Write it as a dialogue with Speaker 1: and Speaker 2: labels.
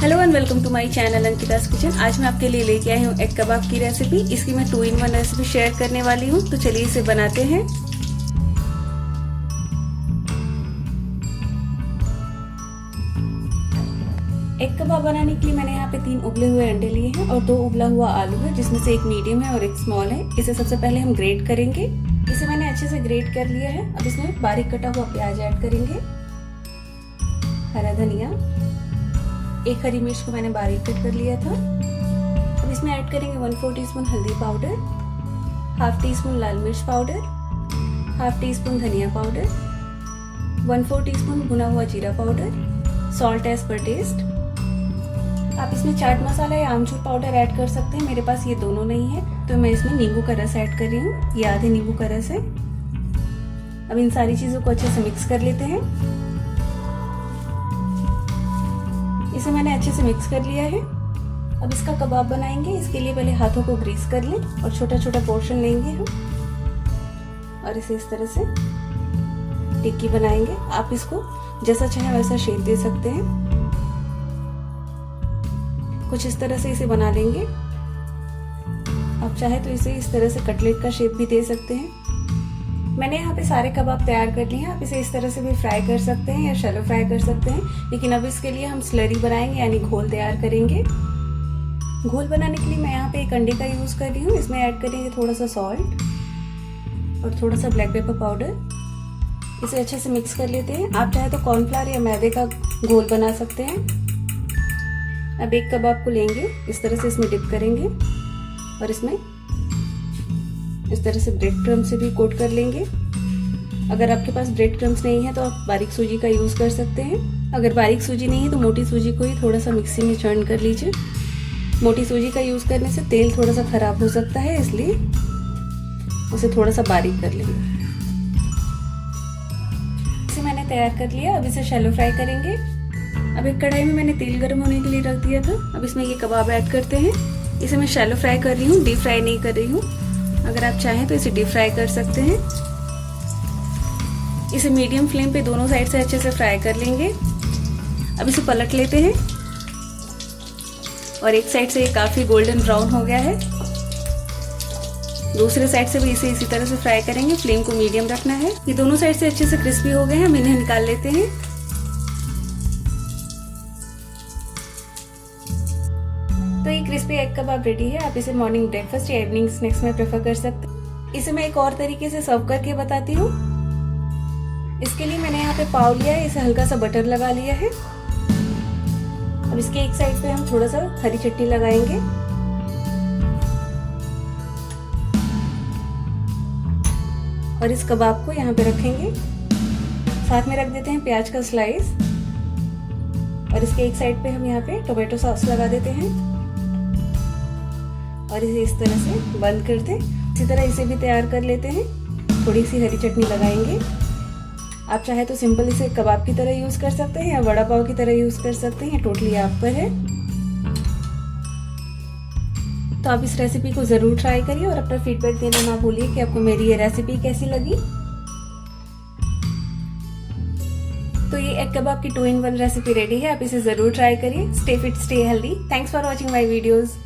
Speaker 1: Hello and welcome to my channel Ankita's kitchen. आज मैं आपके लिए लेके आई हूँ एग कबाब की रेसिपी। इसकी मैं 2-in-1 रेसिपी शेयर करने वाली हूँ, तो चलिए इसे बनाते हैं। एग कबाब बनाने के लिए मैंने यहाँ पे 3 उबले हुए अंडे लिए हैं और 2 उबला हुआ आलू है, जिसमें से एक मीडियम है और एक स्मॉल है। इसे सबसे पहले हम ग्रेट करेंगे। इसे मैंने अच्छे से ग्रेट कर लिया है। अब इसमें बारीक कटा हुआ प्याज ऐड करेंगे, हरा धनिया, एक हरी मिर्च को मैंने बारीक कट कर लिया था। अब इसमें ऐड करेंगे 1/4 टीस्पून हल्दी पाउडर, हाफ टी स्पून लाल मिर्च पाउडर, हाफ टी स्पून धनिया पाउडर, 1/4 टीस्पून भुना हुआ जीरा powder, salt as per taste. आप इसमें चाट मसाला या आमचूर पाउडर ऐड कर सकते हैं। मेरे पास ये दोनों नहीं है, तो मैं इसमें नींबू का रस ऐड कर रही हूँ। ये आधे नींबू का रस है। अब इन सारी चीजों को अच्छे से मिक्स कर लेते हैं। इसे मैंने अच्छे से मिक्स कर लिया है। अब इसका कबाब बनाएंगे। इसके लिए पहले हाथों को ग्रीस कर लें और छोटा छोटा पोर्शन लेंगे हम और इसे इस तरह से टिक्की बनाएंगे। आप इसको जैसा चाहे वैसा शेप दे सकते हैं। कुछ इस तरह से इसे बना लेंगे। आप चाहे तो इसे इस तरह से कटलेट का शेप भी दे सकते हैं। मैंने यहाँ पे सारे कबाब तैयार कर लिए हैं। आप इसे इस तरह से भी फ्राई कर सकते हैं या शैलो फ्राई कर सकते हैं, लेकिन अब इसके लिए हम स्लरी बनाएंगे, यानी घोल तैयार करेंगे। घोल बनाने के लिए मैं यहाँ पे एक अंडे का यूज कर रही हूँ। इसमें ऐड करेंगे थोड़ा सा सॉल्ट और थोड़ा सा ब्लैक पेपर पाउडर। इसे अच्छे से मिक्स कर लेते हैं। आप चाहे तो कॉर्नफ्लावर या मैदे का घोल बना सकते हैं। अब एक कबाब को लेंगे, इस तरह से इसमें डिप करेंगे और इसमें इस तरह से ब्रेड क्रम्ब से भी कोट कर लेंगे। अगर आपके पास ब्रेड क्रम्ब्स नहीं है तो आप बारीक सूजी का यूज कर सकते हैं। अगर बारीक सूजी नहीं है तो मोटी सूजी को ही थोड़ा सा मिक्सी में चर्न कर लीजिए। मोटी सूजी का यूज करने से तेल थोड़ा सा खराब हो सकता है, इसलिए उसे थोड़ा सा बारीक कर लेंगे। इसे मैंने तैयार कर लिया। अब इसे शैलो फ्राई करेंगे। अब एक कढ़ाई में मैंने तेल गर्म होने के लिए रख दिया था। अब इसमें ये कबाब ऐड करते हैं। इसे मैं शैलो फ्राई कर रही हूँ, डीप फ्राई नहीं कर रही हूँ। अगर आप चाहें तो इसे डीप फ्राई कर सकते हैं। इसे मीडियम फ्लेम पे दोनों साइड से अच्छे से फ्राई कर लेंगे। अब इसे पलट लेते हैं और एक साइड से ये काफी गोल्डन ब्राउन हो गया है। दूसरे साइड से भी इसे इसी तरह से फ्राई करेंगे। फ्लेम को मीडियम रखना है। ये दोनों साइड से अच्छे से क्रिस्पी हो गए हैं। हम इन्हें निकाल लेते हैं। तो ये क्रिस्पी एग कबाब रेडी है। आप इसे मॉर्निंग ब्रेकफास्ट या इवनिंग स्नैक्स में प्रेफर कर सकते हैं। इसे मैं एक और तरीके से सर्व करके बताती हूँ। इसके लिए मैंने यहाँ पे पाव लिया है। इसे हल्का सा बटर लगा लिया है। अब इसके एक साइड पे हम थोड़ा सा हरी चटनी लगाएंगे और इस कबाब को यहाँ पे रखेंगे। साथ में रख देते हैं प्याज का स्लाइस और इसके एक साइड पे हम यहाँ पे टोमेटो सॉस लगा देते हैं और इसे इस तरह से बंद कर दें। इसी तरह इसे भी तैयार कर लेते हैं। थोड़ी सी हरी चटनी लगाएंगे। आप चाहे तो सिंपल इसे कबाब की तरह यूज कर सकते हैं या वड़ा पाव की तरह यूज कर सकते हैं। टोटली आप पर है। तो आप इस रेसिपी को जरूर ट्राई करिए और अपना फीडबैक देना ना भूलिए कि आपको मेरी ये रेसिपी कैसी लगी। तो ये एग कबाब की 2-in-1 रेसिपी रेडी है। आप इसे जरूर ट्राई करिए। Stay fit, stay healthy. Thanks for watching my videos.